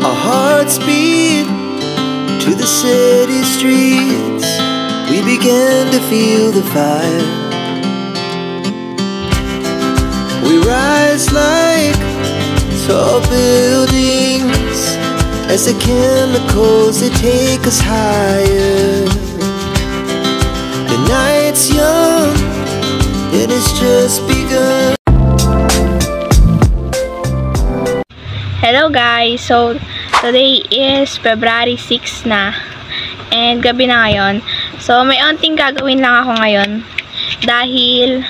Our hearts beat to the city streets. We began to feel the fire. We rise like tall buildings as the chemicals, they take us higher. The night's young, it has just begun. Hello guys! So, today is February 6 na. And gabi na ngayon. So, may onting gagawin lang ako ngayon. Dahil,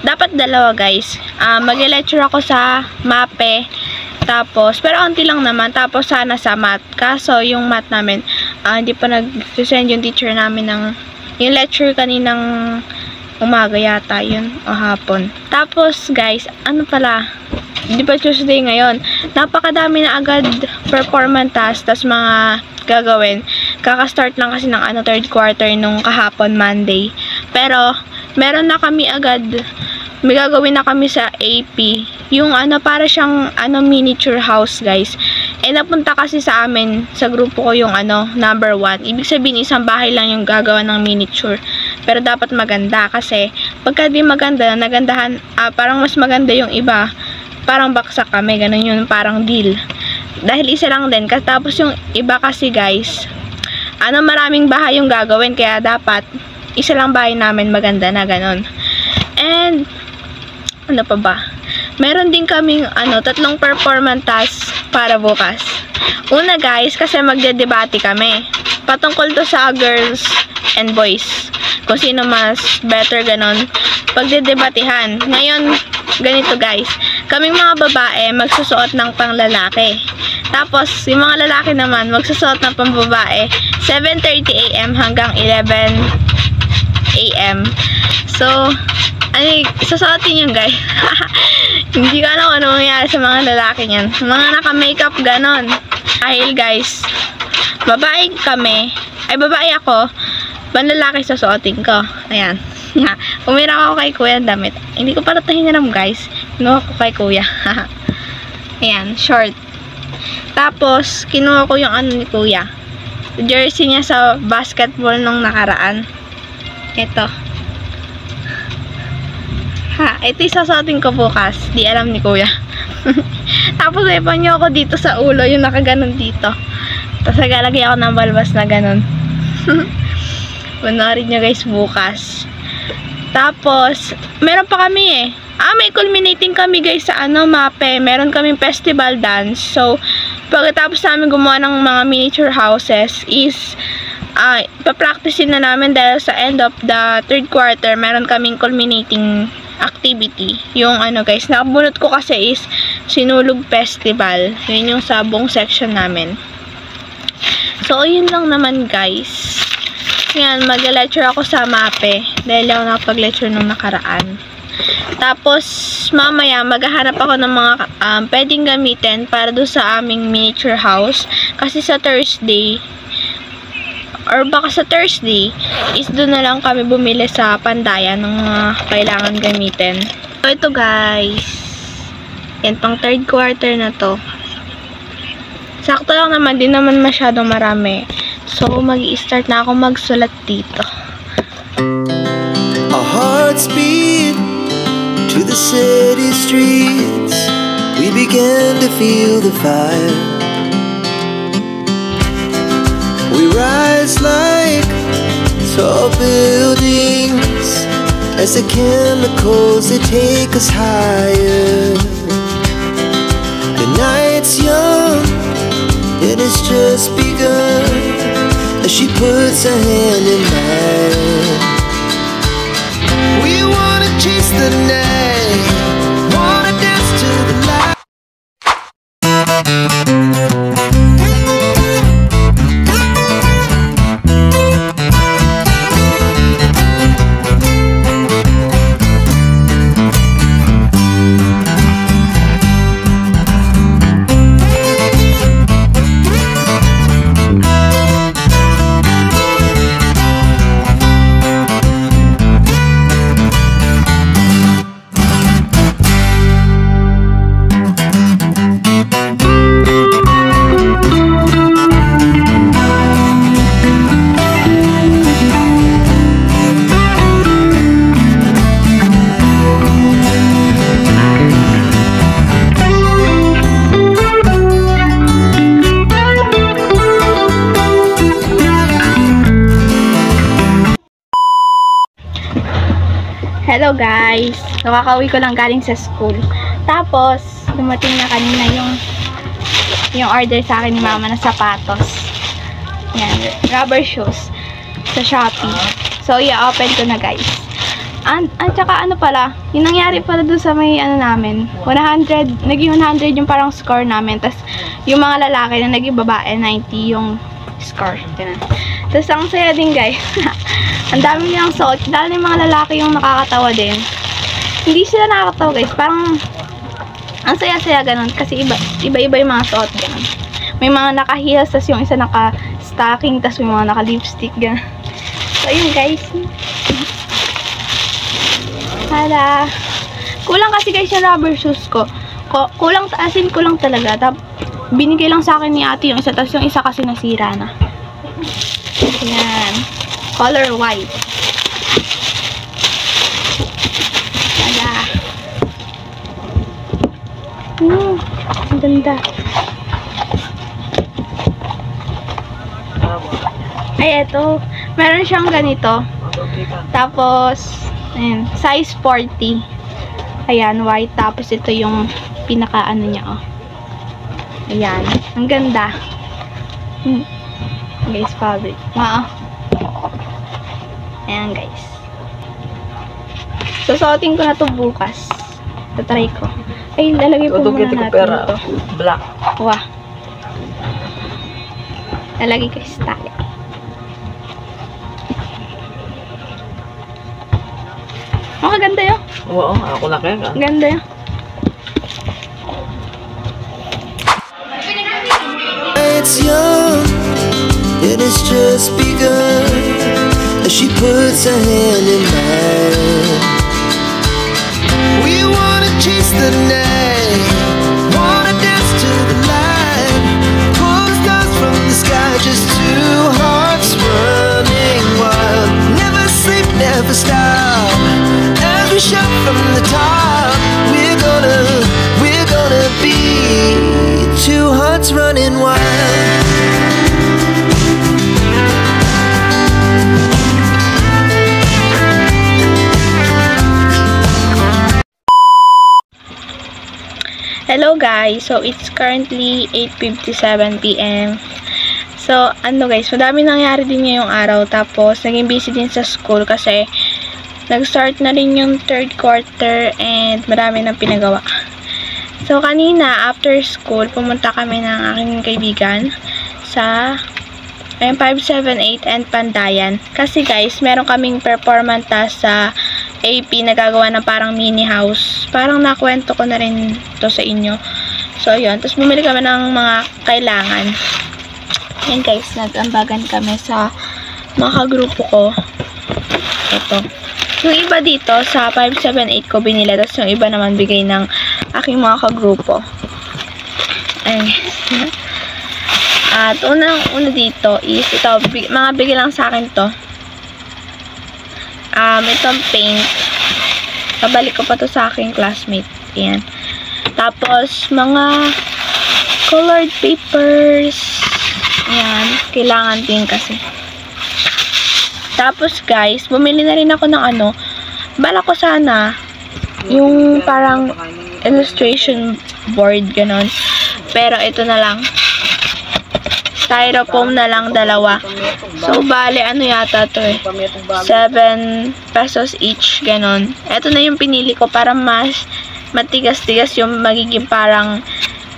dapat dalawa guys. Mag-lecture ako sa MAPE. Tapos, pero onti lang naman. Tapos, sana sa math. Kaso, yung math namin, hindi pa nag-send yung teacher namin ng yung lecture kaninang umaga yata yun. O hapon. Tapos, guys, ano pala? Di ba Tuesday ngayon? Napakadami na agad performance task, tas mga gagawin. Kaka-start lang kasi ng third quarter nung kahapon Monday. Pero, meron na kami agad, may gagawin na kami sa AP. Yung para siyang miniature house guys. Napunta kasi sa amin, sa grupo ko yung number 1. Ibig sabihin isang bahay lang yung gagawa ng miniature. Pero dapat maganda kasi pagka di maganda, nagandahan, parang mas maganda yung iba. Parang baksak kami, ganun yun, parang deal. Dahil isa lang din, tapos yung iba kasi guys, maraming bahay yung gagawin, kaya dapat isa lang bahay namin maganda na ganun. And, ano pa ba? Meron din kaming, 3 performance task para bukas. Una guys, kasi magdedebate kami. Patungkol to sa girls and boys. Kung sino mas better ganun. Pagdedebatehan. Ngayon, ganito guys. Kaming mga babae, magsusuot ng panglalaki. Tapos, yung mga lalaki naman, magsusuot ng pambabae 7:30 AM hanggang 11 AM. So, susuotin yun guys. Hindi ko alam ano mangyayari sa mga lalaki niyan. Mga naka-makeup ganon. Dahil guys, babae kami, babae ako, panlalaki susuotin ko. Ayan. Umira ako kay kuya ng damit. Hindi ko para hiniram guys. Kinuha ko kay kuya. Ayan, short. Tapos, kinuha ko yung ni kuya. Jersey niya sa basketball nung nakaraan. Ito. Ito yung sasuotin ko bukas. Di alam ni kuya. Tapos, ipan niyo ako dito sa ulo, yung nakaganon dito. Tapos, nagalagay ako ng balbas na ganon. Panoorin nyo guys bukas. Tapos, meron pa kami may culminating kami guys sa MAPE. Meron kaming festival dance. So, pagkatapos namin gumawa ng mga miniature houses is, papracticein na namin dahil sa end of the third quarter, meron kaming culminating activity. Yung guys, nakabunot ko kasi is Sinulog Festival. Yun yung sa buong section namin. So, yun lang naman guys. Yan, mag-lecture ako sa MAPE dahil ako nakapag-lecture nung nakaraan. Tapos, mamaya, maghahanap ako ng mga pwedeng gamitin para doon sa aming miniature house. Kasi sa Thursday, or baka sa Thursday, is doon na lang kami bumili sa Pandayan ng mga kailangan gamitin. So, ito guys. Yan, pang third quarter na to. Sakto lang naman, di naman masyadong marami. So, mag-i-start na ako magsulat dito. Our hearts beat to the city streets. We began to feel the fire. We rise like tall buildings as the chemicals, they take us higher. The night's young, it has just begun. As she puts her hand in mine, we wanna chase the night, wanna dance to the light. Hello guys! Nakakauwi ko lang galing sa school. Tapos, dumating na kanina yung order sa akin ni mama na sapatos. Yan, rubber shoes sa Shopee. So, i-open ko na guys. At saka ano pala, yung nangyari pala dun sa may ano namin, 100, naging 100 yung parang score namin. Tapos, yung mga lalaki na naging babae, 90 yung score. Ganun. Tapos, ang saya din guys. Ang dami nilang suot. Dahil yung mga lalaki yung nakakatawa din. Hindi sila nakakatawa guys. Parang, ang saya-saya ganun. Kasi iba-iba yung mga suot. Ganun. May mga naka-heels. Tapos yung isa naka-stocking. Tapos may mga naka-lipstick. Ganun. So, yun guys. Hala. Kulang kasi guys yung rubber shoes ko. Kulang, as in kulang talaga. Binigay lang sa akin ni ate yung isa. Tapos yung isa kasi nasira na. Ayan. Color white. Hala. Ang ganda. Ay, eto. Meron siyang ganito. Tapos, ayan, size 40. Ayan, white. Tapos, ito yung pinaka-ano niya, oh. Ayan. Ang ganda. Guys, fabric. Wow. Ayan, guys. Susuotin ko na to bukas. Tatry ko. Ay, lalagay po muna natin ito. Black. Wah. Lalagay ko sa tali. Oh, ganda yun. Oo, ako na kaya. Ganda yun. It's young, it has just begun. As she puts her hand in mine, we wanna chase the night, wanna dance to the light, pull the stars from the sky, just two hearts running wild. Never sleep, never stop, as we shout from the top. We're gonna be two hearts running wild. Hello guys, so it's currently 8:57 PM. So, ano guys, madami nangyari din ngayong araw. Tapos, naging busy din sa school kasi nag-start na rin yung third quarter and marami nang pinagawa. So, kanina, after school, pumunta kami ng aking kaibigan sa 578 and Pandayan. Kasi guys, meron kaming performance sa AP na gagawa ng parang mini house. Parang nakwento ko na rin to sa inyo. So, yun. Tapos, bumili kami ng mga kailangan. Yan guys, nag-ambagan kami sa mga kagrupo ko. Ito. Yung iba dito, sa 578 ko binili. Tapos, yung iba naman bigay ng aking mga kagrupo. Ay. At, una dito is, ito, mga bigay lang sa akin to. Itong paint. Pabalik ko pa to sa aking classmate. Ayan. Tapos, mga colored papers. Ayan. Kailangan din kasi. Tapos, guys, bumili na rin ako ng ano. Bala ko sana yung parang illustration board, ganon. Pero, ito na lang. Styrofoam na lang, dalawa. So, bale, ano yata to eh. 7 pesos each, ganon. Ito na yung pinili ko para mas matigas-tigas yung magiging parang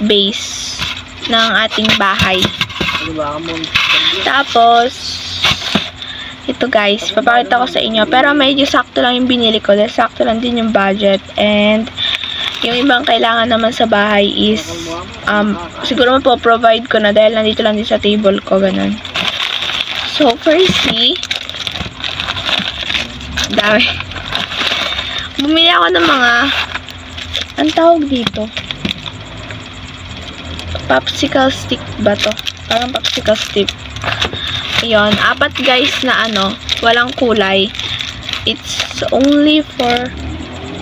base ng ating bahay. Tapos, ito guys, papakita ko sa inyo. Pero medyo sakto lang yung binili ko. Dahil sakto lang din yung budget. And, yung ibang kailangan naman sa bahay is siguro provide ko na dahil nandito lang din sa table ko, ganun. So, firstly, dami. Bumili ako ng mga, ang tawag dito? Popsicle stick ba to? Parang popsicle stick. Ayun, 4 guys na ano, walang kulay. It's only for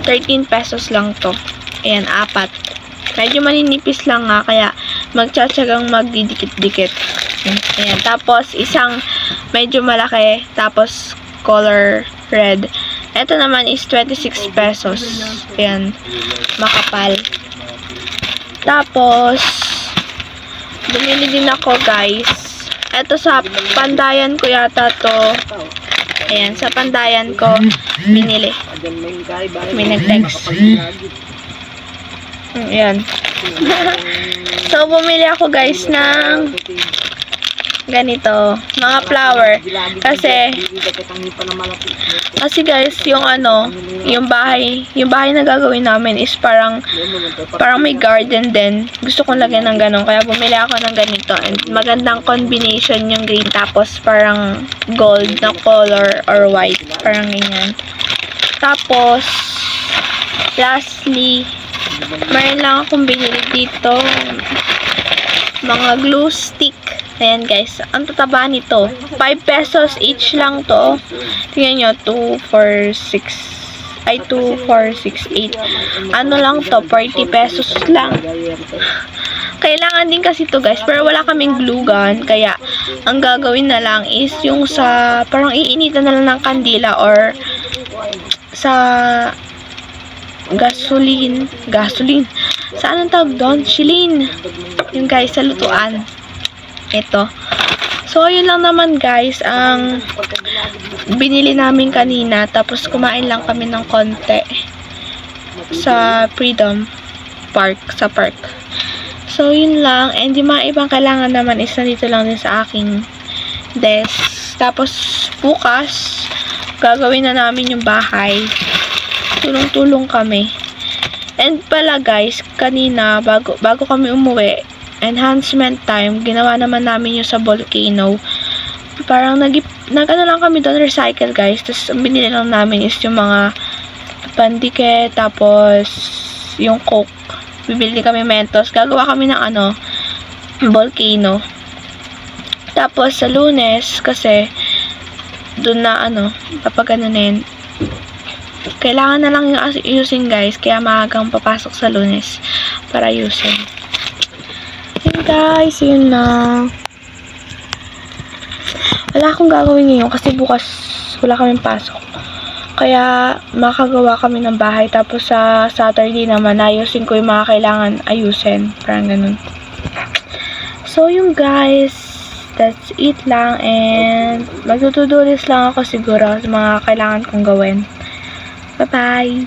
13 pesos lang to. Ayan, 4. Medyo maninipis lang nga, kaya magtsatsagang magdidikit-dikit. Ayan, tapos isang medyo malaki, tapos color red. Ito naman is 26 pesos. Ayan, makapal. Tapos, bumili din ako, guys. Ito sa Pandayan ko yata to. Ayan, sa Pandayan ko binili. May nag-text. Ayan. So, bumili ako, guys, ng ganito, mga flower. Kasi guys, yung yung bahay na gagawin namin is parang may garden din. Gusto kong lagyan ng ganun, kaya bumili ako ng ganito. And magandang combination yung green, tapos parang gold na color or white, parang ganyan. Tapos lastly, mayroon lang akong binili dito, mga glue stick. Ayan, guys, ang tataba nito, 5 pesos each lang to. Tingnan nyo, 2, 4, 8. Ano lang to, 40 pesos lang. Kailangan din kasi to, guys, pero wala kaming glue gun, kaya ang gagawin na lang is yung sa, parang iinitan na lang ng kandila or sa gasoline. Saan ang tawag doon? Shilin. Yung, guys, sa lutuan. Ito. So, yun lang naman, guys, ang binili namin kanina. Tapos, kumain lang kami ng konti sa Freedom Park, sa park. So, yun lang. And yung mga ibang kailangan naman is nandito lang din sa aking desk. Tapos, bukas, gagawin na namin yung bahay. Tulong-tulong kami. And pala, guys, kanina, bago kami umuwi, enhancement time, ginawa naman namin yung sa volcano. Parang nag-ano lang kami doon, recycle, guys. Tapos, ang binili lang namin is yung mga pandike, tapos yung coke. Bibili kami Mentos. Gagawa kami ng volcano. Tapos, sa Lunes, kasi doon na papaganunin. Kailangan na lang yung ayusin, guys. Kaya maagang papasok sa Lunes para ayusin. Yun, guys, yun lang. Wala akong gagawin ngayon kasi bukas wala kaming pasok. Kaya makagawa kami ng bahay. Tapos sa Saturday naman, ayusin ko yung mga kailangan ayusin. Parang ganun. So, yun, guys. That's it lang. And magtutudo list lang ako siguro sa mga kailangan kong gawin. Bye-bye!